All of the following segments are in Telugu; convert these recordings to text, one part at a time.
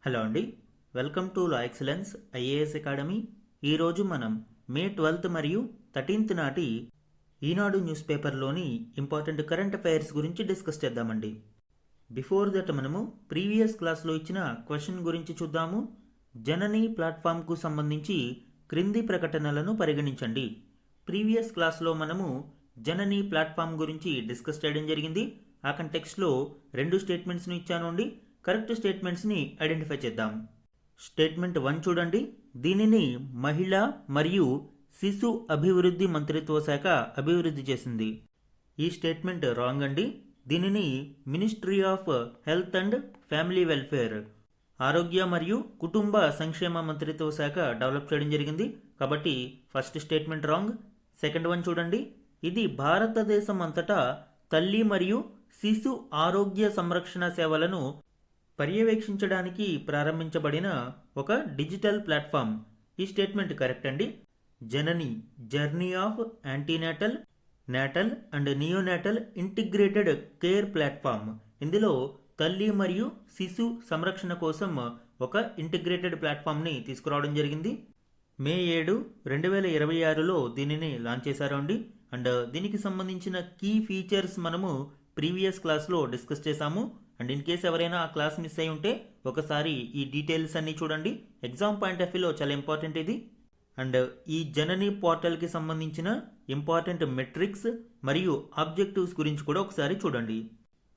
హలో అండి, welcome to law excellence IAS academy. ఈరోజు మనం మే 12 మరియు 13 నాటి ఈనాడు న్యూస్ పేపర్లోని ఇంపార్టెంట్ కరెంట్ అఫైర్స్ గురించి డిస్కస్ చేద్దామండి. బిఫోర్ దట్ మనము ప్రీవియస్ క్లాస్లో ఇచ్చిన క్వశ్చన్ గురించి చూద్దాము. జనని ప్లాట్ఫామ్కు సంబంధించి క్రింది ప్రకటనలను పరిగణించండి. ప్రీవియస్ క్లాస్లో మనము జనని ప్లాట్ఫామ్ గురించి డిస్కస్ చేయడం జరిగింది. ఆ కంటెక్స్ట్లో 2 స్టేట్మెంట్స్ను ఇచ్చాను అండి. కరెక్ట్ స్టేట్మెంట్స్ని ఐడెంటిఫై చేద్దాం. స్టేట్మెంట్ 1 చూడండి. దీనిని మహిళా మరియు శిశు అభివృద్ధి మంత్రిత్వ శాఖ అభివృద్ధి చేసింది. ఈ స్టేట్మెంట్ రాంగ్ అండి. దీనిని ministry of health and family welfare, ఆరోగ్య మరియు కుటుంబ సంక్షేమ మంత్రిత్వ శాఖ డెవలప్ చేయడం జరిగింది. కాబట్టి first statement wrong. Second one చూడండి. ఇది భారతదేశం అంతటా తల్లి మరియు శిశు ఆరోగ్య సంరక్షణ సేవలను పర్యవేక్షించడానికి ప్రారంభించబడిన ఒక డిజిటల్ ప్లాట్ఫామ్. ఈ స్టేట్మెంట్ కరెక్ట్ అండి. Janani journey of antenatal, natal and neonatal integrated care platform. ఇందులో తల్లి మరియు శిశు సంరక్షణ కోసం ఒక ఇంటిగ్రేటెడ్ ప్లాట్ఫామ్ని తీసుకురావడం జరిగింది. మే 7, 2026లో దీనిని లాంచ్ చేశారు అండి. అండ్ దీనికి సంబంధించిన కీ ఫీచర్స్ మనము ప్రీవియస్ క్లాస్లో డిస్కస్ చేశాము. అండ్ ఇన్ కేస్ ఎవరైనా ఆ క్లాస్ మిస్ అయి ఉంటే ఒకసారి ఈ డీటెయిల్స్ అన్నీ చూడండి. ఎగ్జామ్ పాయింట్ ఆఫ్ వ్యూలో చాలా ఇంపార్టెంట్ ఇది. అండ్ ఈ జనని పోర్టల్కి సంబంధించిన ఇంపార్టెంట్ మెట్రిక్స్ మరియు ఆబ్జెక్టివ్స్ గురించి కూడా ఒకసారి చూడండి.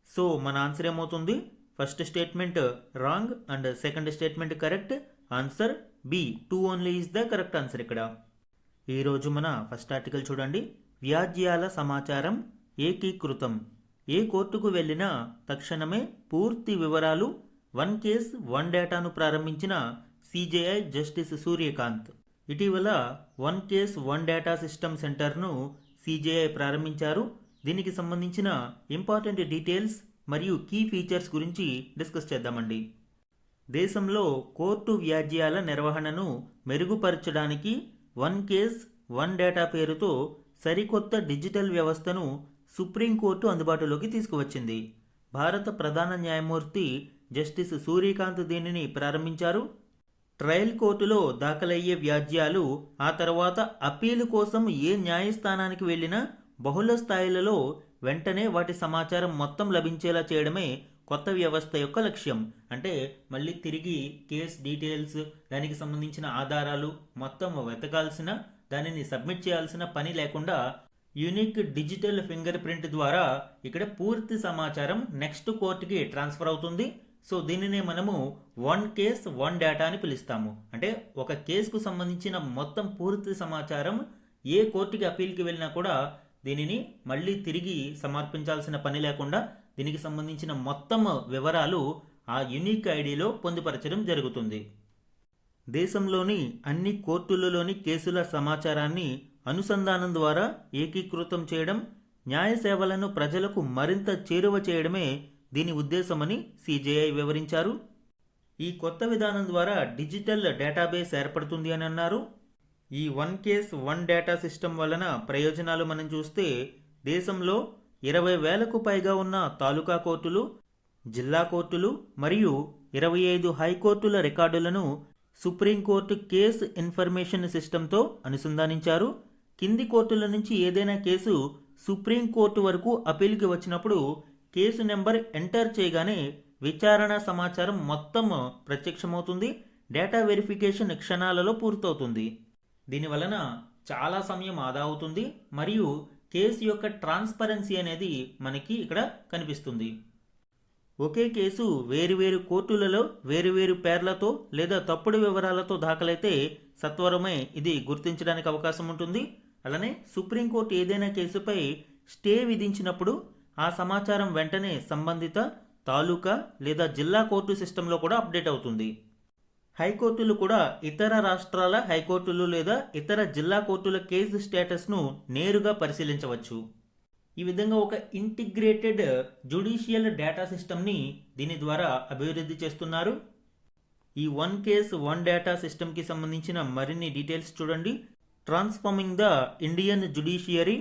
సో మన ఆన్సర్ ఏమవుతుంది? First statement wrong and second statement correct. Answer B 2 only is the correct answer ఇక్కడ. ఈరోజు మన ఫస్ట్ ఆర్టికల్ చూడండి. వ్యాజ్యాల సమాచారం ఏకీకృతం. ఏ కోర్టుకు వెళ్ళినా తక్షణమే పూర్తి వివరాలు 1 కేస్ 1 డేటాను ప్రారంభించిన సిజేఐ జస్టిస్ సూర్యకాంత్. ఇటీవల 1 కేస్ 1 డేటా సిస్టమ్ సెంటర్ను సిజేఐ ప్రారంభించారు. దీనికి సంబంధించిన ఇంపార్టెంట్ డీటెయిల్స్ మరియు కీ ఫీచర్స్ గురించి డిస్కస్ చేద్దామండి. దేశంలో కోర్టు వ్యాజ్యాల నిర్వహణను మెరుగుపరచడానికి 1 కేస్ 1 డేటా పేరుతో సరికొత్త డిజిటల్ వ్యవస్థను సుప్రీంకోర్టు అందుబాటులోకి తీసుకువచ్చింది. భారత ప్రధాన న్యాయమూర్తి జస్టిస్ సూర్యకాంత్ దీనిని ప్రారంభించారు. ట్రయల్ కోర్టులో దాఖలయ్యే వ్యాజ్యాలు ఆ తర్వాత అప్పీలు కోసం ఏ న్యాయస్థానానికి వెళ్ళినా బహుళ స్థాయిలలో వెంటనే వాటి సమాచారం మొత్తం లభించేలా చేయడమే కొత్త వ్యవస్థ యొక్క లక్ష్యం. అంటే మళ్ళీ తిరిగి కేస్ డీటెయిల్స్, దానికి సంబంధించిన ఆధారాలు మొత్తం వెతకాల్సిన, దానిని సబ్మిట్ చేయాల్సిన పని లేకుండా యూనిక్ డిజిటల్ ఫింగర్ ప్రింట్ ద్వారా ఇక్కడ పూర్తి సమాచారం నెక్స్ట్ కోర్టుకి ట్రాన్స్ఫర్ అవుతుంది. సో దీనినే మనము 1 కేస్ 1 డేటా అని పిలుస్తాము. అంటే ఒక కేసుకు సంబంధించిన మొత్తం పూర్తి సమాచారం ఏ కోర్టుకి అప్పీల్కి వెళ్ళినా కూడా దీనిని మళ్ళీ తిరిగి సమర్పించాల్సిన పని లేకుండా దీనికి సంబంధించిన మొత్తం వివరాలు ఆ యూనిక్ ఐడిలో పొందుపరచడం జరుగుతుంది. దేశంలోని అన్ని కోర్టులలోని కేసుల సమాచారాన్ని అనుసంధానం ద్వారా ఏకీకృతం చేయడం, న్యాయ సేవలను ప్రజలకు మరింత చేరువ చేయడమే దీని ఉద్దేశమని సిజేఐ వివరించారు. ఈ కొత్త విధానం ద్వారా డిజిటల్ డేటాబేస్ ఏర్పడుతుంది అని అన్నారు. ఈ 1 కేస్ 1 డేటా సిస్టమ్ వలన ప్రయోజనాలు మనం చూస్తే దేశంలో 20,000కు పైగా ఉన్న తాలూకా కోర్టులు, జిల్లా కోర్టులు మరియు 25 హైకోర్టుల రికార్డులను సుప్రీంకోర్టు కేస్ ఇన్ఫర్మేషన్ సిస్టంతో అనుసంధానించారు. కింది కోర్టుల నుంచి ఏదైనా కేసు సుప్రీంకోర్టు వరకు అప్పీల్కి వచ్చినప్పుడు కేసు నెంబర్ ఎంటర్ చేయగానే విచారణ సమాచారం మొత్తం ప్రత్యక్షమవుతుంది. డేటా వెరిఫికేషన్ క్షణాలలో పూర్తవుతుంది. దీనివలన చాలా సమయం ఆదా అవుతుంది మరియు కేసు యొక్క ట్రాన్స్పరెన్సీ అనేది మనకి ఇక్కడ కనిపిస్తుంది. ఒకే కేసు వేరువేరు కోర్టులలో వేరువేరు పేర్లతో లేదా తప్పుడు వివరాలతో దాఖలైతే సత్వరమే ఇది గుర్తించడానికి అవకాశం ఉంటుంది. అలానే సుప్రీంకోర్టు ఏదైనా కేసుపై స్టే విధించినప్పుడు ఆ సమాచారం వెంటనే సంబంధిత తాలూకా లేదా జిల్లా కోర్టు సిస్టంలో కూడా అప్డేట్ అవుతుంది. హైకోర్టులు కూడా ఇతర రాష్ట్రాల హైకోర్టులు లేదా ఇతర జిల్లా కోర్టుల కేసు స్టేటస్ను నేరుగా పరిశీలించవచ్చు. ఈ విధంగా ఒక ఇంటిగ్రేటెడ్ జ్యుడిషియల్ డేటా సిస్టమ్ని దీని ద్వారా అభివృద్ధి చేస్తున్నారు. ఈ 1 కేస్ 1 డేటా సిస్టమ్కి సంబంధించిన మరిన్ని డీటెయిల్స్ చూడండి. Transforming the Indian judiciary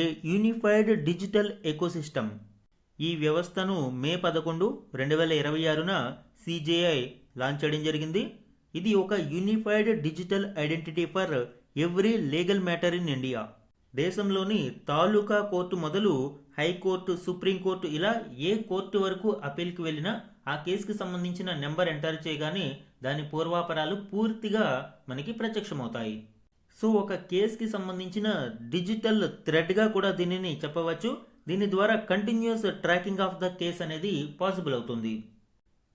A unified digital ecosystem. ఈ వ్యవస్థను మే 11, 2026న సిజేఐ లాంచ్ చేయడం జరిగింది. ఇది ఒక unified digital identity for every legal matter in India. దేశంలోని తాలూకా కోర్టు మొదలు హైకోర్టు, సుప్రీంకోర్టు ఇలా ఏ కోర్టు వరకు అప్పీల్కి వెళ్ళినా ఆ కేసుకి సంబంధించిన నెంబర్ ఎంటర్ చేయగానే దాని పూర్వాపరాలు పూర్తిగా మనకి ప్రత్యక్షమవుతాయి. సో ఒక కేసుకి సంబంధించిన డిజిటల్ థ్రెడ్గా కూడా దీనిని చెప్పవచ్చు. దీని ద్వారా continuous tracking of the case అనేది పాసిబుల్ అవుతుంది.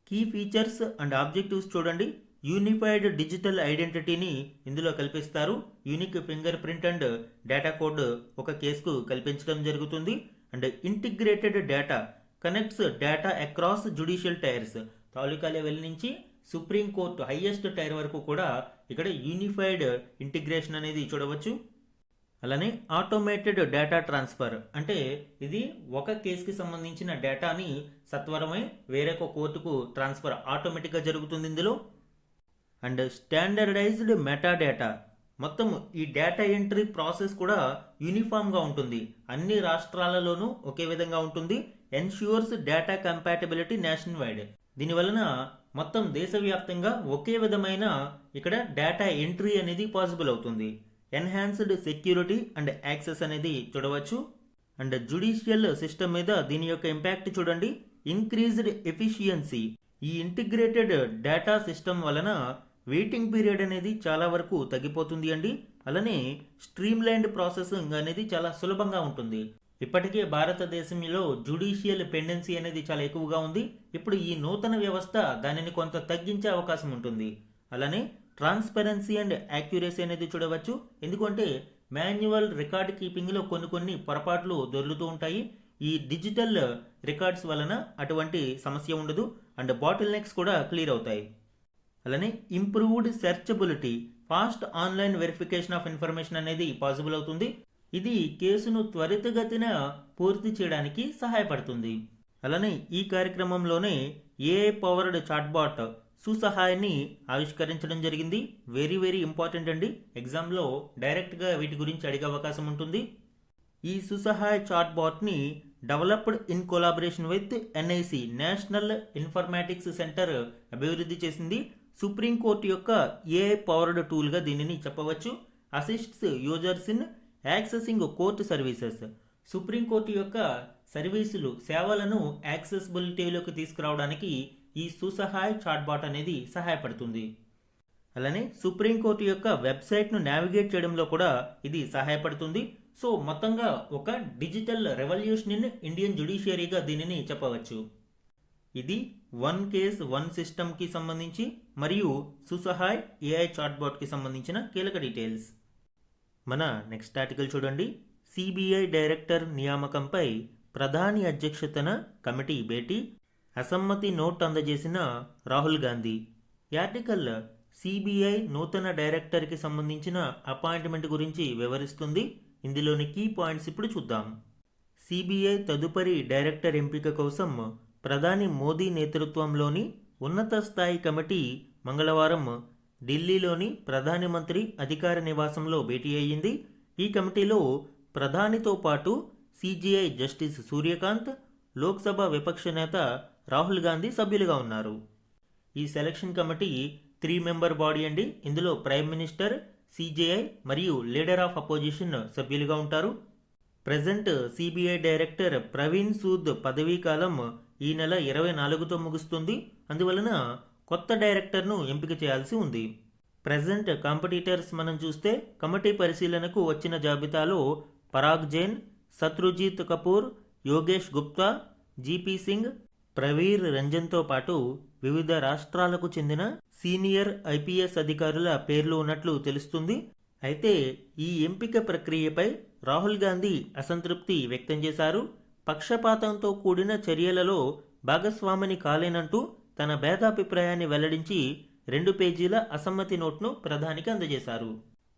కీ ఫీచర్స్ అండ్ ఆబ్జెక్టివ్స్ చూడండి. యూనిఫైడ్ డిజిటల్ ఐడెంటిటీని ఇందులో కల్పిస్తారు. Unique finger print and data code ఒక కేసుకు కల్పించడం జరుగుతుంది. And integrated data connects data across judicial tyres. Taluka level నుంచి సుప్రీంకోర్టు హైయెస్ట్ టైర్ వరకు కూడా ఇక్కడ యూనిఫైడ్ ఇంటిగ్రేషన్ అనేది చూడవచ్చు. అలానే ఆటోమేటెడ్ డేటా ట్రాన్స్ఫర్, అంటే ఇది ఒక కేసుకి సంబంధించిన డేటాని సత్వరమే వేరొక కోర్టుకు ట్రాన్స్ఫర్ ఆటోమేటిక్గా జరుగుతుంది ఇందులో. అండ్ స్టాండర్డైజ్డ్ మెటా డేటా, మొత్తం ఈ డేటా ఎంట్రీ ప్రాసెస్ కూడా యూనిఫామ్గా ఉంటుంది, అన్ని రాష్ట్రాలలోనూ ఒకే విధంగా ఉంటుంది. Ensures data compatibility nation wide, దీనివలన మొత్తం దేశవ్యాప్తంగా ఒకే విధమైన ఇక్కడ డేటా ఎంట్రీ అనేది పాసిబుల్ అవుతుంది. ఎన్హాన్స్డ్ సెక్యూరిటీ అండ్ యాక్సెస్ అనేది చూడవచ్చు. అండ్ జ్యుడిషియల్ సిస్టమ్ మీద దీని యొక్క ఇంపాక్ట్ చూడండి. ఇంక్రీజ్డ్ ఎఫిషియన్సీ, ఈ ఇంటిగ్రేటెడ్ డేటా సిస్టమ్ వలన వెయిటింగ్ పీరియడ్ అనేది చాలా వరకు తగ్గిపోతుంది అండి. అలానే స్ట్రీమ్లైన్డ్ ప్రాసెసింగ్ అనేది చాలా సులభంగా ఉంటుంది. ఇప్పటికే భారతదేశంలో జ్యుడిషియల్ పెండెన్సీ అనేది చాలా ఎక్కువగా ఉంది. ఇప్పుడు ఈ నూతన వ్యవస్థ దానిని కొంత తగ్గించే అవకాశం ఉంటుంది. అలానే ట్రాన్స్పరెన్సీ అండ్ యాక్యురసీ అనేది చూడవచ్చు. ఎందుకంటే మాన్యువల్ రికార్డ్ కీపింగ్లో కొన్ని పొరపాట్లు దొర్లుతూ ఉంటాయి. ఈ డిజిటల్ రికార్డ్స్ వలన అటువంటి సమస్య ఉండదు. అండ్ బాటిల్ నెక్స్ కూడా క్లియర్ అవుతాయి. అలానే improved searchability, fast online verification of information అనేది పాసిబుల్ అవుతుంది. ఇది కేసును త్వరితగతిన పూర్తి చేయడానికి సహాయపడుతుంది. అలానే ఈ కార్యక్రమంలోనే ఏఐ పవర్డ్ చాట్బాట్ సుసహాయాన్ని ఆవిష్కరించడం జరిగింది. వెరీ ఇంపార్టెంట్ అండి. ఎగ్జామ్లో డైరెక్ట్గా వీటి గురించి అడిగే అవకాశం ఉంటుంది. ఈ సుసహాయ్ చాట్బాట్ని developed in collaboration with NIC, National Informatics Centre అభివృద్ధి చేసింది. సుప్రీంకోర్టు యొక్క ఏఐ పవర్డ్ టూల్గా దీనిని చెప్పవచ్చు. Assists users in accessing court services, Supreme Court యొక్క సర్వీసులు, సేవలను యాక్సెసిబిలిటీలోకి తీసుకురావడానికి ఈ సుసహాయ్ చాట్బాట్ అనేది సహాయపడుతుంది. అలానే సుప్రీంకోర్టు యొక్క వెబ్సైట్ను నావిగేట్ చేయడంలో కూడా ఇది సహాయపడుతుంది. సో మొత్తంగా ఒక డిజిటల్ రెవల్యూషన్ ఇన్ ఇండియన్ జ్యుడిషియరీగా దీనిని చెప్పవచ్చు. ఇది వన్ కేస్ వన్ సిస్టమ్కి సంబంధించి మరియు సుసహాయ్ ఏఐ చాట్బాట్కి సంబంధించిన కీలక డీటెయిల్స్. మన నెక్స్ట్ ఆర్టికల్ చూడండి. సిబిఐ డైరెక్టర్ నియామకంపై ప్రధాని అధ్యక్షతన కమిటీ భేటీ, అసమ్మతి నోట్ అందజేసిన రాహుల్ గాంధీ. ఈ ఆర్టికల్ సిబిఐ నూతన డైరెక్టర్కి సంబంధించిన అపాయింట్మెంట్ గురించి వివరిస్తుంది. ఇందులోని కీ పాయింట్స్ ఇప్పుడు చూద్దాం. సిబిఐ తదుపరి డైరెక్టర్ ఎంపిక కోసం ప్రధాని మోదీ నేతృత్వంలోని ఉన్నత స్థాయి కమిటీ మంగళవారం ఢిల్లీలోని ప్రధానమంత్రి అధికార నివాసంలో భేటీ అయ్యింది. ఈ కమిటీలో ప్రధానితో పాటు సిజేఐ జస్టిస్ సూర్యకాంత్, లోక్సభ విపక్ష నేత రాహుల్ గాంధీ సభ్యులుగా ఉన్నారు. ఈ సెలక్షన్ కమిటీ 3 మెంబర్ బాడీ అండి. ఇందులో ప్రైమ్ మినిస్టర్, సిజేఐ మరియు లీడర్ ఆఫ్ అపోజిషన్ సభ్యులుగా ఉంటారు. Present CBI director Praveen Sood పదవీ కాలం ఈ నెల 24తో ముగుస్తుంది. అందువలన కొత్త డైరెక్టర్ను ఎంపిక చేయాల్సి ఉంది. ప్రజెంట్ కాంపిటీటర్స్ మనం చూస్తే కమిటీ పరిశీలనకు వచ్చిన జాబితాలో పరాగ్ జైన్, శత్రుజిత్ కపూర్, యోగేష్ గుప్తా, జీపీ సింగ్, ప్రవీర్ రంజన్తో పాటు వివిధ రాష్ట్రాలకు చెందిన సీనియర్ ఐపీఎస్ అధికారుల పేర్లు ఉన్నట్లు తెలుస్తుంది. అయితే ఈ ఎంపిక ప్రక్రియపై రాహుల్ గాంధీ అసంతృప్తి వ్యక్తం చేశారు. పక్షపాతంతో కూడిన చర్యలలో భాగస్వామిని కాలేనంటూ తన భేదాభిప్రాయాన్ని వెల్లడించి 2 పేజీల అసమ్మతి నోట్ను ప్రధానికి అందజేశారు.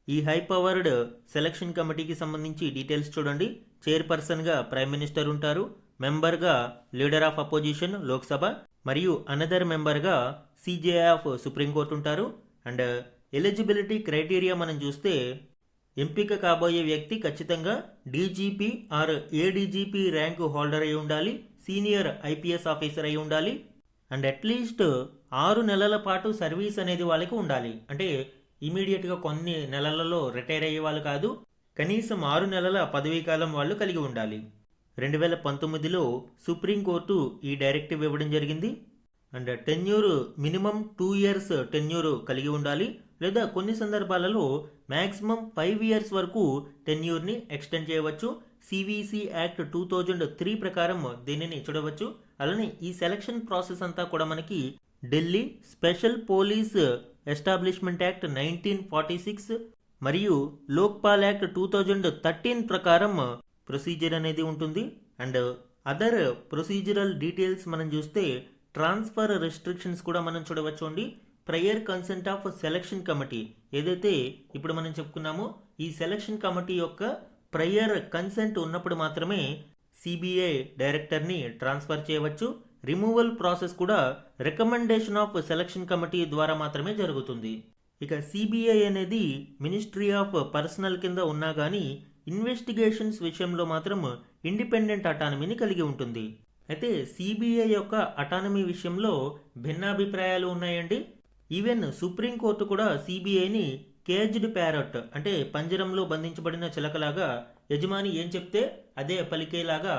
ఈ హై పవర్డ్ సెలక్షన్ కమిటీకి సంబంధించి డీటెయిల్స్ చూడండి. చైర్పర్సన్గా ప్రైమ్ మినిస్టర్ ఉంటారు, మెంబర్గా లీడర్ ఆఫ్ అపోజిషన్ లోక్సభ మరియు అనదర్ మెంబర్గా సిజేఐ ఆఫ్ సుప్రీంకోర్టు ఉంటారు. అండ్ ఎలిజిబిలిటీ క్రైటీరియా మనం చూస్తే ఎంపిక కాబోయే వ్యక్తి ఖచ్చితంగా DGP or ADGP rank holder అయి ఉండాలి, సీనియర్ ఐపీఎస్ ఆఫీసర్ అయి ఉండాలి, అండ్ అట్లీస్ట్ 6 నెలల పాటు సర్వీస్ అనేది వాళ్ళకి ఉండాలి. అంటే ఇమీడియట్గా కొన్ని నెలలలో రిటైర్ అయ్యే వాళ్ళు కాదు, కనీసం 6 నెలల పదవీ కాలం వాళ్ళు కలిగి ఉండాలి. 2019లో సుప్రీంకోర్టు ఈ డైరెక్టివ్ ఇవ్వడం జరిగింది. And tenure minimum 2 years tenure కలిగి ఉండాలి, లేదా కొన్ని సందర్భాలలో మ్యాక్సిమం 5 ఇయర్స్ వరకు టెన్యూర్ని ఎక్స్టెండ్ చేయవచ్చు. సివిసి యాక్ట్ 2003 ప్రకారం దీనిని చూడవచ్చు. అలానే ఈ సెలక్షన్ ప్రాసెస్ అంతా కూడా మనకి Delhi special police establishment act 1946 మరియు లోక్పాల్ యాక్ట్ 2013 ప్రకారం ప్రొసీజర్ అనేది ఉంటుంది. అండ్ అదర్ ప్రొసీజరల్ డీటెయిల్స్ మనం చూస్తే ట్రాన్స్ఫర్ రెస్ట్రిక్షన్స్ కూడా మనం చూడవచ్చు అండి. Prior consent of selection committee ఏదైతే ఇప్పుడు మనం చెప్పుకున్నామో, ఈ సెలక్షన్ కమిటీ యొక్క ప్రయర్ కన్సెంట్ ఉన్నప్పుడు మాత్రమే సిబిఐ డైరెక్టర్ని ట్రాన్స్ఫర్ చేయవచ్చు. రిమూవల్ ప్రాసెస్ కూడా రికమెండేషన్ ఆఫ్ సెలక్షన్ కమిటీ ద్వారా మాత్రమే జరుగుతుంది. ఇక సిబిఐ అనేది మినిస్ట్రీ ఆఫ్ పర్సనల్ కింద ఉన్నా కానీ ఇన్వెస్టిగేషన్స్ విషయంలో మాత్రం ఇండిపెండెంట్ అటానమీని కలిగి ఉంటుంది. అయితే సిబిఐ యొక్క అటానమీ విషయంలో భిన్నాభిప్రాయాలు ఉన్నాయండి. ఈవెన్ సుప్రీంకోర్టు కూడా సిబిఐని కేజ్డ్ ప్యారట్ అంటే పంజరంలో బంధించబడిన చిలకలాగా యజమాని ఏం చెప్తే అదే పలికేలాగా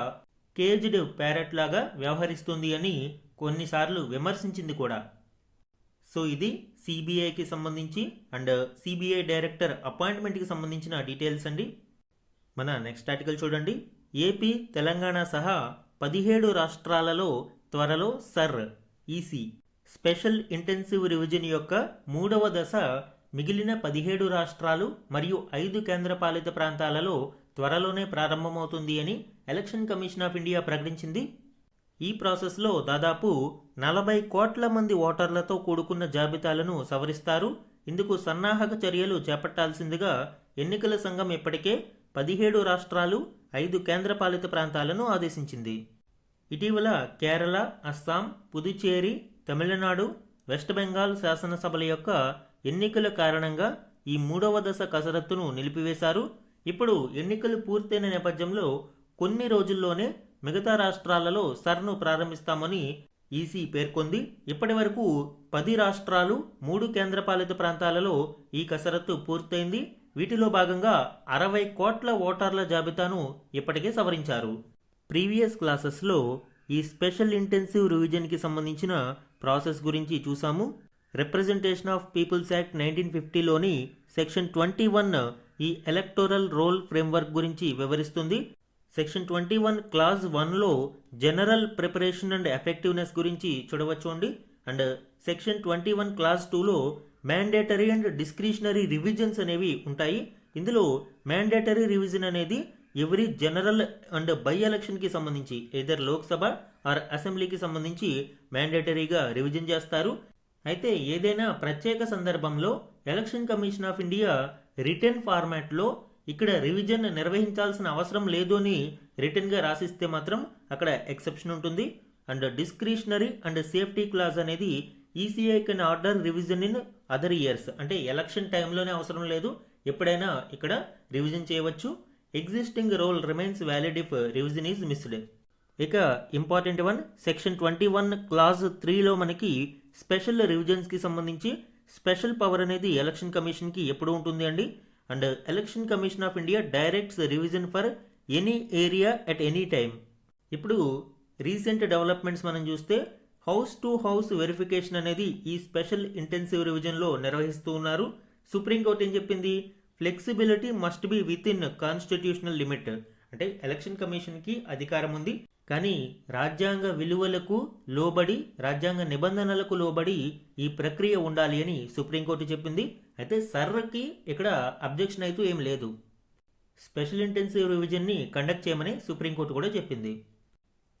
కేజ్డ్ ప్యారట్ లాగా వ్యవహరిస్తుంది అని కొన్నిసార్లు విమర్శించింది కూడా. సో ఇది సిబిఐకి సంబంధించి అండ్ సిబిఐ డైరెక్టర్ అపాయింట్మెంట్కి సంబంధించిన డీటెయిల్స్ అండి. మన నెక్స్ట్ ఆర్టికల్ చూడండి. ఏపీ తెలంగాణ సహా 17 రాష్ట్రాలలో త్వరలో ఈసీ స్పెషల్ ఇంటెన్సివ్ రివిజన్ యొక్క 3వ దశ మిగిలిన 17 రాష్ట్రాలు మరియు 5 కేంద్రపాలిత ప్రాంతాలలో త్వరలోనే ప్రారంభమవుతుంది అని ఎలక్షన్ కమిషన్ ఆఫ్ ఇండియా ప్రకటించింది. ఈ ప్రాసెస్లో దాదాపు 40 కోట్ల మంది ఓటర్లతో కూడుకున్న జాబితాలను సవరిస్తారు. ఇందుకు సన్నాహక చర్యలు చేపట్టాల్సిందిగా ఎన్నికల సంఘం ఇప్పటికే 17 రాష్ట్రాలు 5 కేంద్రపాలిత ప్రాంతాలను ఆదేశించింది. ఇటీవల కేరళ, అస్సాం, పుదుచ్చేరి, తమిళనాడు, వెస్ట్ బెంగాల్ శాసనసభల యొక్క ఎన్నికల కారణంగా ఈ 3వ దశ కసరత్తును నిలిపివేశారు. ఇప్పుడు ఎన్నికలు పూర్తయిన నేపథ్యంలో కొన్ని రోజుల్లోనే మిగతా రాష్ట్రాలలో సర్ను ప్రారంభిస్తామని ఈసీ పేర్కొంది. ఇప్పటి వరకు 10 రాష్ట్రాలు 3 కేంద్రపాలిత ప్రాంతాలలో ఈ కసరత్తు పూర్తయింది. వీటిలో భాగంగా 60 కోట్ల ఓటర్ల జాబితాను ఇప్పటికే సవరించారు. ప్రీవియస్ క్లాసెస్లో ఈ స్పెషల్ ఇంటెన్సివ్ రివిజన్కి సంబంధించిన ప్రాసెస్ గురించి చూసాము. రిప్రజెంటేషన్ ఆఫ్ పీపుల్స్ యాక్ట్ 1950లోని సెక్షన్ 21 ఈ ఎలక్టోరల్ రోల్ ఫ్రేమ్వర్క్ గురించి వివరిస్తుంది. సెక్షన్ 21 క్లాజ్ 1లో జనరల్ ప్రిపరేషన్ అండ్ ఎఫెక్టివ్నెస్ గురించి చూడవచ్చు అండి. అండ్ సెక్షన్ 21 క్లాజ్ 2లో మ్యాండేటరీ అండ్ డిస్క్రిషనరీ రివిజన్స్ అనేవి ఉంటాయి. ఇందులో మ్యాండేటరీ రివిజన్ అనేది ఎవరి జనరల్ అండ్ బై ఎలక్షన్కి సంబంధించి ఎయిదర్ లోక్సభ ఆర్ అసెంబ్లీకి సంబంధించి మ్యాండేటరీగా రివిజన్ చేస్తారు. అయితే ఏదైనా ప్రత్యేక సందర్భంలో election commission of India return ఫార్మాట్లో ఇక్కడ రివిజన్ నిర్వహించాల్సిన అవసరం లేదు అని రిటర్న్గా రాసిస్తే మాత్రం అక్కడ ఎక్సెప్షన్ ఉంటుంది. And discretionary and safety clause అనేది ECI can order revision in other years, అంటే ఎలక్షన్ టైంలోనే అవసరం లేదు, ఎప్పుడైనా ఇక్కడ రివిజన్ చేయవచ్చు. Existing roll remains valid if revision is missed. ఇక ఇంపార్టెంట్ వన్, సెక్షన్ 21 క్లాజ్ 3లో మనకి స్పెషల్ రివిజన్స్కి సంబంధించి స్పెషల్ పవర్ అనేది ఎలక్షన్ కమిషన్కి ఎప్పుడు ఉంటుంది అండి. And election commission of India directs revision for any area at any time. ఇప్పుడు రీసెంట్ డెవలప్మెంట్స్ మనం చూస్తే హౌస్ టు హౌస్ వెరిఫికేషన్ అనేది ఈ స్పెషల్ ఇంటెన్సివ్ రివిజన్లో నిర్వహిస్తూ ఉన్నారు. సుప్రీంకోర్టు ఏం చెప్పింది? Flexibility must be with in constitutional limit. అంటే ఎలక్షన్ కమిషన్కి అధికారం ఉంది, కానీ రాజ్యాంగ విలువలకు లోబడి, రాజ్యాంగ నిబంధనలకు లోబడి ఈ ప్రక్రియ ఉండాలి అని సుప్రీంకోర్టు చెప్పింది. అయితే సర్కి ఇక్కడ అబ్జెక్షన్ అయితే ఏం లేదు. స్పెషల్ ఇంటెన్సివ్ రివిజన్ని కండక్ట్ చేయమని సుప్రీంకోర్టు కూడా చెప్పింది.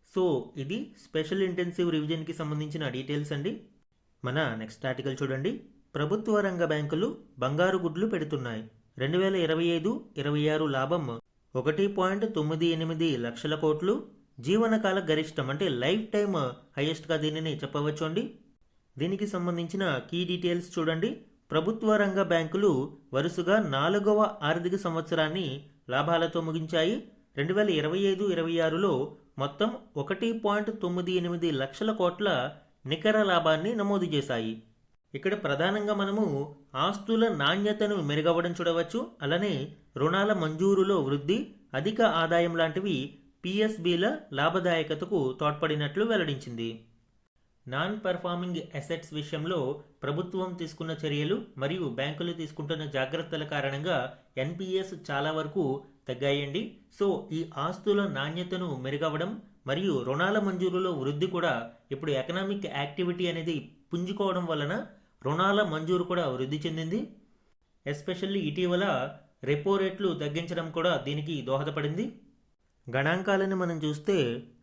సో ఇది స్పెషల్ ఇంటెన్సివ్ రివిజన్కి సంబంధించిన డీటెయిల్స్ అండి. మన నెక్స్ట్ ఆర్టికల్ చూడండి. ప్రభుత్వ రంగ బ్యాంకులు బంగారు గుడ్లు పెడుతున్నాయి. 2025-26 లాభం 1.98 లక్షల కోట్లు, జీవనకాల గరిష్టం అంటే లైఫ్ టైమ్ హైయెస్ట్గా దీనిని చెప్పవచ్చు అండి. దీనికి సంబంధించిన కీ డీటెయిల్స్ చూడండి. ప్రభుత్వ రంగ బ్యాంకులు వరుసగా 4వ ఆర్థిక సంవత్సరాన్ని లాభాలతో ముగించాయి. 2025-26లో మొత్తం 1.98 లక్షల కోట్ల నికర లాభాన్ని నమోదు చేశాయి. ఇక్కడ ప్రధానంగా మనము ఆస్తుల నాణ్యతను మెరుగవ్వడం చూడవచ్చు. అలానే రుణాల మంజూరులో వృద్ధి, అధిక ఆదాయం లాంటివి పిఎస్బిల లాభదాయకతకు తోడ్పడినట్లు వెల్లడించింది. నాన్ పర్ఫార్మింగ్ అసెట్స్ విషయంలో ప్రభుత్వం తీసుకున్న చర్యలు మరియు బ్యాంకులు తీసుకుంటున్న జాగ్రత్తల కారణంగా ఎన్పిఎస్ చాలా వరకు తగ్గాయండి. సో ఈ ఆస్తుల నాణ్యతను మెరుగవడం మరియు రుణాల మంజూరులో వృద్ధి కూడా ఇప్పుడు ఎకనామిక్ యాక్టివిటీ అనేది పుంజుకోవడం వలన రుణాల మంజూరు కూడా వృద్ధి చెందింది. ఎస్పెషల్లీ ఇటీవల రెపో రేట్లు తగ్గించడం కూడా దీనికి దోహదపడింది. గణాంకాలను మనం చూస్తే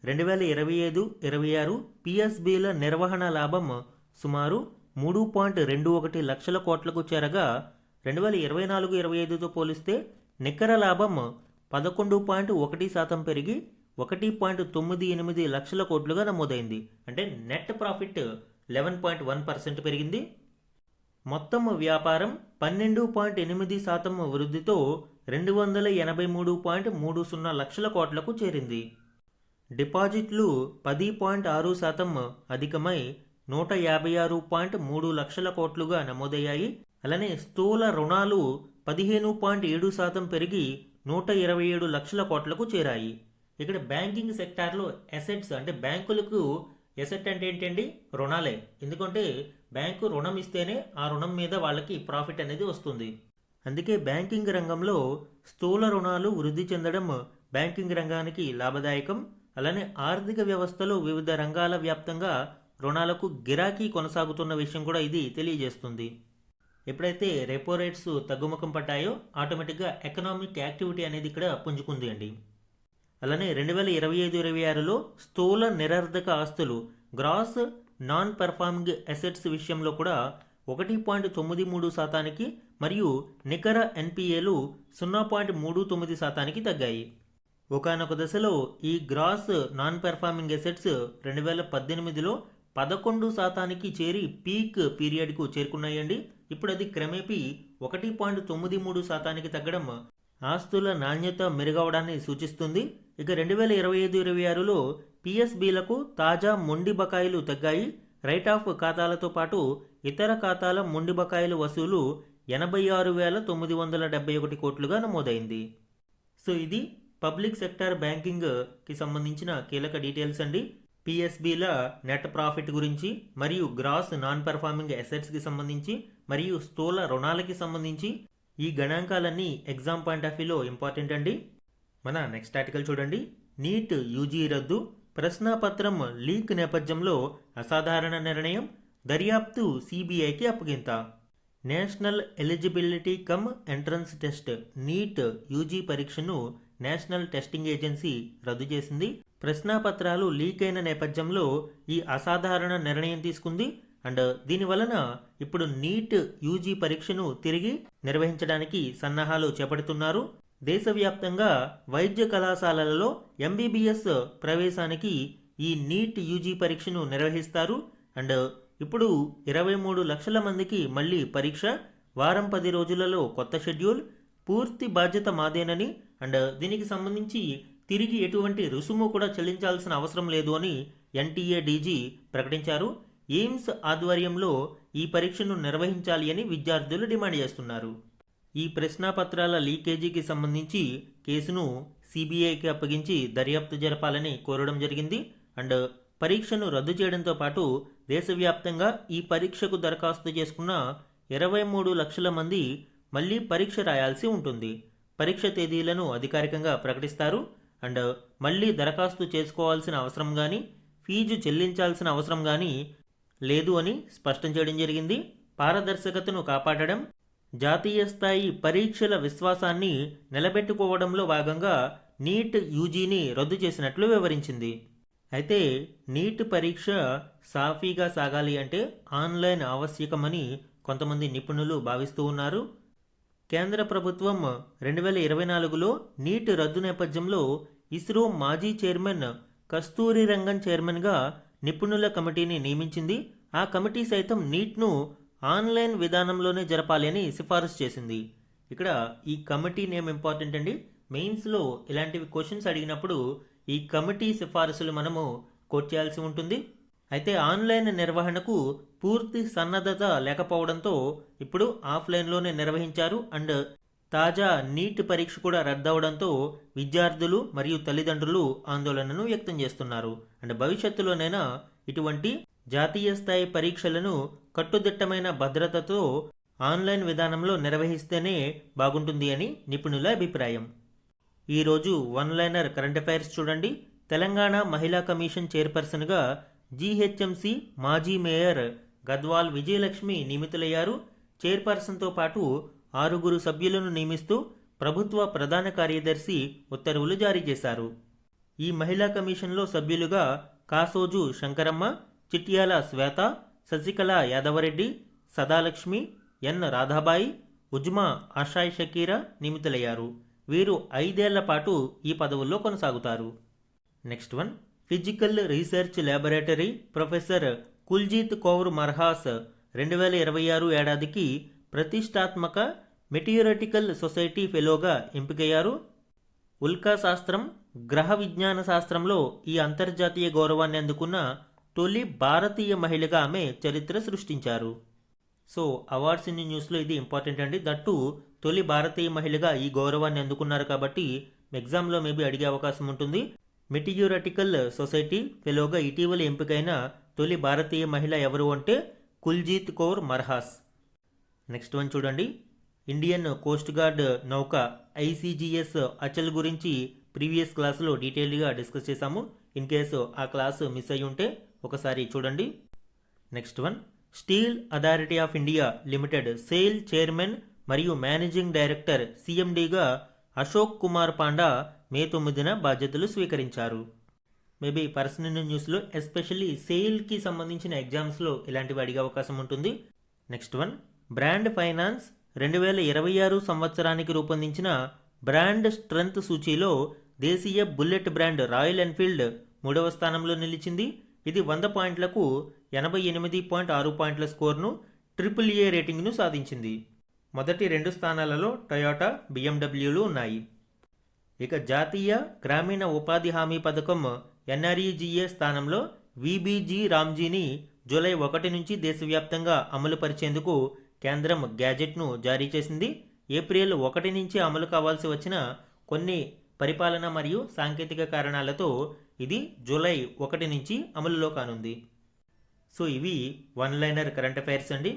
2025-26 పిఎస్బిల నిర్వహణ లాభం సుమారు 3.21 లక్షల కోట్లకు చేరగా 2024-25తో పోలిస్తే నికర లాభం 11.1% పెరిగి 1.98 లక్షల కోట్లుగా నమోదైంది. అంటే నెట్ ప్రాఫిట్ 11.1% పెరిగింది. మొత్తం వ్యాపారం 12.8% వృద్ధితో 283.30 లక్షల కోట్లకు చేరింది. డిపాజిట్లు 10.6% అధికమై 156.3 లక్షల కోట్లుగా నమోదయ్యాయి. అలానే స్థూల రుణాలు 15.7% పెరిగి 127 లక్షల కోట్లకు చేరాయి. ఇక్కడ బ్యాంకింగ్ సెక్టార్లో అసెట్స్ అంటే బ్యాంకులకు ఎసెట్ అంటే ఏంటండి? రుణాలే. ఎందుకంటే బ్యాంకు రుణం ఇస్తేనే ఆ రుణం మీద వాళ్ళకి ప్రాఫిట్ అనేది వస్తుంది. అందుకే బ్యాంకింగ్ రంగంలో స్థూల రుణాలు వృద్ధి చెందడం బ్యాంకింగ్ రంగానికి లాభదాయకం. అలానే ఆర్థిక వ్యవస్థలో వివిధ రంగాల వ్యాప్తంగా రుణాలకు గిరాకీ కొనసాగుతున్న విషయం కూడా ఇది తెలియజేస్తుంది. ఎప్పుడైతే రెపో రేట్స్ తగ్గుముఖం పట్టాయో ఆటోమేటిక్గా ఎకనామిక్ యాక్టివిటీ అనేది ఇక్కడ పుంజుకుంది అండి. అలానే 2025-26లో స్థూల నిరర్ధక ఆస్తులు గ్రాస్ నాన్ పర్ఫార్మింగ్ అసెట్స్ విషయంలో కూడా 1.93% మరియు నికర ఎన్పిఏలు 0.39% తగ్గాయి. ఒకానొక దశలో ఈ గ్రాస్ నాన్ పర్ఫార్మింగ్ అసెట్స్ 2018లో 11% చేరి పీక్ పీరియడ్కు చేరుకున్నాయండి. ఇప్పుడు అది క్రమేపీ 1.93% తగ్గడం ఆస్తుల నాణ్యత మెరుగవడాన్ని సూచిస్తుంది. ఇక 2025-26లో పిఎస్బిలకు తాజా మొండి బకాయిలు తగ్గాయి. రైట్ ఆఫ్ ఖాతాలతో పాటు ఇతర ఖాతాల మొండి బకాయిల వసూలు 86,971 కోట్లుగా నమోదైంది. సో ఇది పబ్లిక్ సెక్టార్ బ్యాంకింగ్కి సంబంధించిన కీలక డీటెయిల్స్ అండి. పిఎస్బిల నెట్ ప్రాఫిట్ గురించి మరియు గ్రాస్ నాన్ పర్ఫార్మింగ్ అసెట్స్కి సంబంధించి మరియు స్థూల రుణాలకి సంబంధించి ఈ గణాంకాలన్నీ ఎగ్జామ్ పాయింట్ ఆఫ్ వ్యూలో ఇంపార్టెంట్ అండి. మన నెక్స్ట్ ఆర్టికల్ చూడండి. నీట్ యూజీ రద్దు, ప్రశ్నాపత్రం లీక్ నేపథ్యంలో అసాధారణ నిర్ణయం, దర్యాప్తు సిబిఐకి అప్పగింత. National eligibility cum entrance test NEET UG పరీక్షను నేషనల్ టెస్టింగ్ ఏజెన్సీ రద్దు చేసింది. ప్రశ్నాపత్రాలు లీక్ అయిన నేపథ్యంలో ఈ అసాధారణ నిర్ణయం తీసుకుంది. అండ్ దీని వలన ఇప్పుడు నీట్ యూజీ పరీక్షను తిరిగి నిర్వహించడానికి సన్నాహాలు చేపడుతున్నారు. దేశవ్యాప్తంగా వైద్య కళాశాలలలో ఎంబీబీఎస్ ప్రవేశానికి ఈ నీట్ యూజీ పరీక్షను నిర్వహిస్తారు. అండ్ ఇప్పుడు 23 లక్షల మందికి మళ్ళీ పరీక్ష, వారం 10 రోజులలో కొత్త షెడ్యూల్, పూర్తి బాధ్యత మాదేనని అండ్ దీనికి సంబంధించి తిరిగి ఎటువంటి రుసుము కూడా చెల్లించాల్సిన అవసరం లేదు అని ఎన్టీఏ డీజీ ప్రకటించారు. ఎయిమ్స్ ఆధ్వర్యంలో ఈ పరీక్షను నిర్వహించాలి అని విద్యార్థులు డిమాండ్ చేస్తున్నారు. ఈ ప్రశ్నాపత్రాల లీకేజీకి సంబంధించి కేసును సిబిఐకి అప్పగించి దర్యాప్తు జరపాలని కోరడం జరిగింది. అండ్ పరీక్షను రద్దు చేయడంతో పాటు దేశవ్యాప్తంగా ఈ పరీక్షకు దరఖాస్తు చేసుకున్న 23 లక్షల మంది మళ్ళీ పరీక్ష రాయాల్సి ఉంటుంది. పరీక్ష తేదీలను అధికారికంగా ప్రకటిస్తారు. అండ్ మళ్ళీ దరఖాస్తు చేసుకోవాల్సిన అవసరం కానీ ఫీజు చెల్లించాల్సిన అవసరం కానీ లేదు అని స్పష్టం చేయడం జరిగింది. పారదర్శకతను కాపాడడం, జాతీయ స్థాయి పరీక్షల విశ్వాసాన్ని నిలబెట్టుకోవడంలో భాగంగా నీట్ యూజీని రద్దు చేసినట్లు వివరించింది. అయితే నీట్ పరీక్ష సాఫీగా సాగాలి అంటే ఆన్లైన్ ఆవశ్యకమని కొంతమంది నిపుణులు భావిస్తూ ఉన్నారు. కేంద్ర ప్రభుత్వం 2024లో నీట్ రద్దు నేపథ్యంలో ఇస్రో మాజీ చైర్మన్ కస్తూరి రంగన్ చైర్మన్గా నిపుణుల కమిటీని నియమించింది. ఆ కమిటీ సైతం నీట్ను ఆన్లైన్ విధానంలోనే జరపాలి అని సిఫారసు చేసింది. ఇక్కడ ఈ కమిటీ నేమ్ ఇంపార్టెంట్ అండి. మెయిన్స్లో ఇలాంటివి క్వశ్చన్స్ అడిగినప్పుడు ఈ కమిటీ సిఫారసులు మనము కోట్ చేయాల్సి ఉంటుంది. అయితే ఆన్లైన్ నిర్వహణకు పూర్తి సన్నద్ధత లేకపోవడంతో ఇప్పుడు ఆఫ్లైన్లోనే నిర్వహించారు. అండ్ తాజా నీట్ పరీక్ష కూడా రద్దవడంతో విద్యార్థులు మరియు తల్లిదండ్రులు ఆందోళనను వ్యక్తం చేస్తున్నారు. అండ్ భవిష్యత్తులోనైనా ఇటువంటి జాతీయ స్థాయి పరీక్షలను కట్టుదిట్టమైన భద్రతతో ఆన్లైన్ విధానంలో నిర్వహిస్తేనే బాగుంటుంది అని నిపుణుల అభిప్రాయం. ఈరోజు వన్ లైనర్ కరెంట్ అఫైర్స్ చూడండి. తెలంగాణ మహిళా కమిషన్ చైర్పర్సన్గా జీహెచ్ఎంసీ మాజీ మేయర్ గద్వాల్ విజయలక్ష్మి నియమితులయ్యారు. చైర్పర్సన్తో పాటు 6 సభ్యులను నియమిస్తూ ప్రభుత్వ ప్రధాన కార్యదర్శి ఉత్తర్వులు జారీ చేశారు. ఈ మహిళా కమిషన్లో సభ్యులుగా కాసోజు శంకరమ్మ, చిట్యాల శ్వేత, శశికళ యాదవరెడ్డి, సదాలక్ష్మి, ఎన్ రాధాబాయి, ఉజ్మా ఆషాయ్ షకీరా నియమితులయ్యారు. వీరు 5 ఏళ్ల పాటు ఈ పదవుల్లో కొనసాగుతారు. Next one, Physical Research Laboratory professor Kuljeet Kaur Marhas 2026 ఏడాదికి ప్రతిష్టాత్మక మెటియోరిటికల్ సొసైటీ ఫెలోగా ఎంపికయ్యారు. ఉల్కా శాస్త్రం, గ్రహ విజ్ఞాన శాస్త్రంలో ఈ అంతర్జాతీయ గౌరవాన్ని అందుకున్న తొలి భారతీయ మహిళగా ఆమె చరిత్ర సృష్టించారు. సో అవార్డ్స్ ఇన్ న్యూస్లో ఇది ఇంపార్టెంట్ అండి. దట్టు తొలి భారతీయ మహిళగా ఈ గౌరవాన్ని అందుకున్నారు కాబట్టి ఎగ్జామ్లో మేబీ అడిగే అవకాశం ఉంటుంది. మెటియోరిటికల్ సొసైటీ ఫెలోగా ఇటీవల ఎంపికైన తొలి భారతీయ మహిళ ఎవరు అంటే కుల్జీత్ కౌర్ మర్హాస్. నెక్స్ట్ వన్ చూడండి. ఇండియన్ కోస్ట్ గార్డ్ నౌక ఐసీజీఎస్ అచల్ గురించి ప్రీవియస్ క్లాసులో డీటెయిల్గా డిస్కస్ చేశాము. ఇన్ కేసు ఆ క్లాసు మిస్ అయ్యి ఉంటే ఒకసారి చూడండి. Next one, Steel Authority of India Limited SAIL chairman మరియు మేనేజింగ్ డైరెక్టర్ సిఎండిగా అశోక్ కుమార్ పాండా మే 9న బాధ్యతలు స్వీకరించారు. మేబీ పర్సనల్ న్యూస్లో ఎస్పెషల్లీ సేల్కి సంబంధించిన ఎగ్జామ్స్లో ఇలాంటివి అడిగే అవకాశం ఉంటుంది. నెక్స్ట్ వన్, బ్రాండ్ ఫైనాన్స్ 2026 సంవత్సరానికి రూపొందించిన బ్రాండ్ స్ట్రెంగ్త్ సూచీలో దేశీయ బుల్లెట్ బ్రాండ్ రాయల్ ఎన్ఫీల్డ్ 3వ స్థానంలో నిలిచింది. ఇది 100 పాయింట్లకు 88.6 పాయింట్ల స్కోర్ను AAA రేటింగ్ను సాధించింది. మొదటి 2 స్థానాలలో టొయోటా, బిఎండబ్ల్యూలు ఉన్నాయి. ఇక జాతీయ గ్రామీణ ఉపాధి హామీ పథకం ఎన్ఆర్ఈజీఏ స్థానంలో విబీజీ రామ్జీని జూలై 1 నుంచి దేశవ్యాప్తంగా అమలు పరిచేందుకు కేంద్రం గ్యాజెట్ను జారీ చేసింది. ఏప్రిల్ 1 నుంచి అమలు కావాల్సి వచ్చిన కొన్ని పరిపాలన మరియు సాంకేతిక కారణాలతో ఇది జూలై 1 నుంచి అమలులో కానుంది. సో ఇవి వన్ లైనర్ కరెంట్ అఫైర్స్ అండి.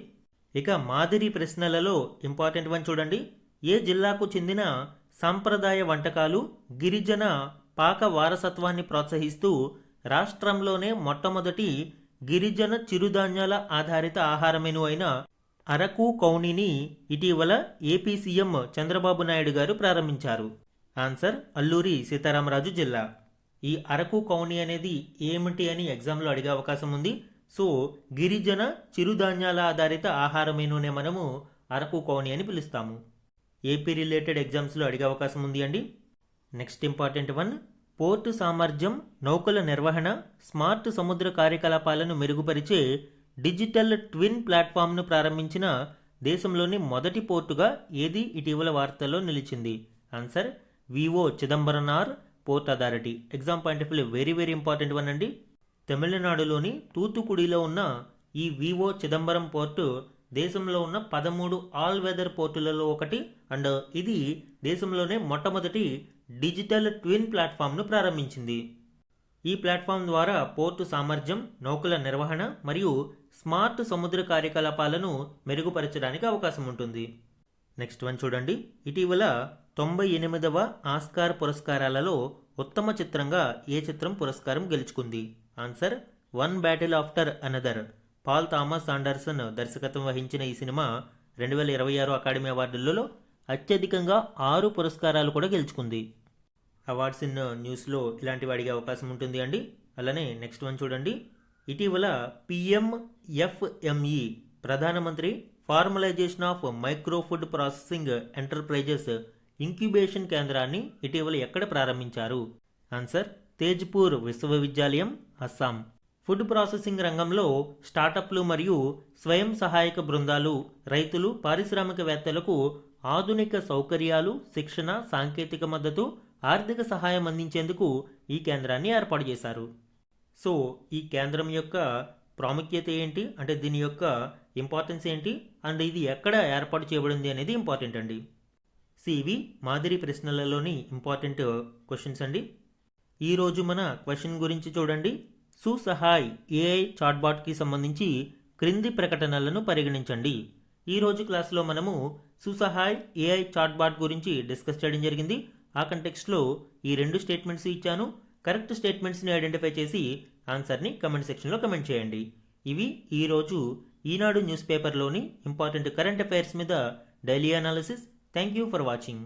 ఇక మాదిరి ప్రశ్నలలో ఇంపార్టెంట్ వన్ చూడండి. ఏ జిల్లాకు చెందిన సాంప్రదాయ వంటకాలు గిరిజన పాక వారసత్వాన్ని ప్రోత్సహిస్తూ రాష్ట్రంలోనే మొట్టమొదటి గిరిజన చిరుధాన్యాల ఆధారిత ఆహార మెను అయిన అరకు కౌనిని ఇటీవల ఏపీ సీఎం చంద్రబాబు నాయుడు గారు ప్రారంభించారు. ఆన్సర్ అల్లూరి సీతారామరాజు జిల్లా. ఈ అరకు కౌని అనేది ఏమిటి అని ఎగ్జామ్లో అడిగే అవకాశం ఉంది. సో గిరిజన చిరుధాన్యాల ఆధారిత ఆహార మెనూనే మనము అరకు కౌని అని పిలుస్తాము. ఏపీ రిలేటెడ్ ఎగ్జామ్స్లో అడిగే అవకాశం ఉంది అండి. నెక్స్ట్ ఇంపార్టెంట్ వన్, పోర్టు సామర్థ్యం, నౌకల నిర్వహణ, స్మార్ట్ సముద్ర కార్యకలాపాలను మెరుగుపరిచే డిజిటల్ ట్విన్ ప్లాట్ఫామ్ను ప్రారంభించిన దేశంలోని మొదటి పోర్టుగా ఏది ఇటీవల వార్తల్లో నిలిచింది? Answer VO Chidambaranar Port Authority. Exam point of view very very important one అండి. తమిళనాడులోని తూతుకుడిలో ఉన్న ఈ వివో చిదంబరం పోర్టు దేశంలో ఉన్న 13 ఆల్ వెదర్ పోర్టులలో ఒకటి. అండ్ ఇది దేశంలోనే మొట్టమొదటి డిజిటల్ ట్విన్ ప్లాట్ఫామ్ను ప్రారంభించింది. ఈ ప్లాట్ఫామ్ ద్వారా పోర్టు సామర్థ్యం, నౌకల నిర్వహణ మరియు స్మార్ట్ సముద్ర కార్యకలాపాలను మెరుగుపరచడానికి అవకాశం ఉంటుంది. నెక్స్ట్ వన్ చూడండి. ఇటీవల 98వ ఆస్కార్ పురస్కారాలలో ఉత్తమ చిత్రంగా ఏ చిత్రం పురస్కారం గెలుచుకుంది? Answer one battle after another. Paul Thomas Anderson దర్శకత్వం వహించిన ఈ సినిమా 2026 అకాడమీ అవార్డులలో అత్యధికంగా 6 పురస్కారాలు కూడా గెలుచుకుంది. అవార్డ్స్ ఇన్ న్యూస్లో ఇలాంటివి అడిగే అవకాశం ఉంటుంది అండి. అలానే నెక్స్ట్ వన్ చూడండి. ఇటీవల PMFME ప్రధానమంత్రి formalisation of micro food processing enterprises incubation కేంద్రాన్ని ఇటీవల ఎక్కడ ప్రారంభించారు? ఆన్సర్ తేజ్పూర్ విశ్వవిద్యాలయం, అస్సాం. ఫుడ్ ప్రాసెసింగ్ రంగంలో స్టార్టప్లు మరియు స్వయం సహాయక బృందాలు, రైతులు, పారిశ్రామికవేత్తలకు ఆధునిక సౌకర్యాలు, శిక్షణ, సాంకేతిక మద్దతు, ఆర్థిక సహాయం అందించేందుకు ఈ కేంద్రాన్ని ఏర్పాటు చేశారు. సో ఈ కేంద్రం యొక్క ప్రాముఖ్యత ఏంటి, అంటే దీని యొక్క ఇంపార్టెన్స్ ఏంటి, అండ్ ఇది ఎక్కడ ఏర్పాటు చేయబడింది అనేది ఇంపార్టెంట్ అండి. ఇవి మాదిరి ప్రశ్నలలోని ఇంపార్టెంట్ క్వశ్చన్స్ అండి. ఈరోజు మన క్వశ్చన్ గురించి చూడండి. సుసహాయ్ ఏఐ చాట్బాట్కి సంబంధించి క్రింది ప్రకటనలను పరిగణించండి. ఈరోజు క్లాస్లో మనము సుసహాయ్ ఏఐ చాట్బాట్ గురించి డిస్కస్ చేయడం జరిగింది. ఆ కంటెక్స్ట్లో ఈ 2 స్టేట్మెంట్స్ ఇచ్చాను. కరెక్ట్ స్టేట్మెంట్స్ని ఐడెంటిఫై చేసి ఆన్సర్ని కమెంట్ సెక్షన్లో కమెంట్ చేయండి. ఇవి ఈరోజు ఈనాడు న్యూస్ పేపర్లోని ఇంపార్టెంట్ కరెంట్ అఫైర్స్ మీద daily analysis. Thank you for watching.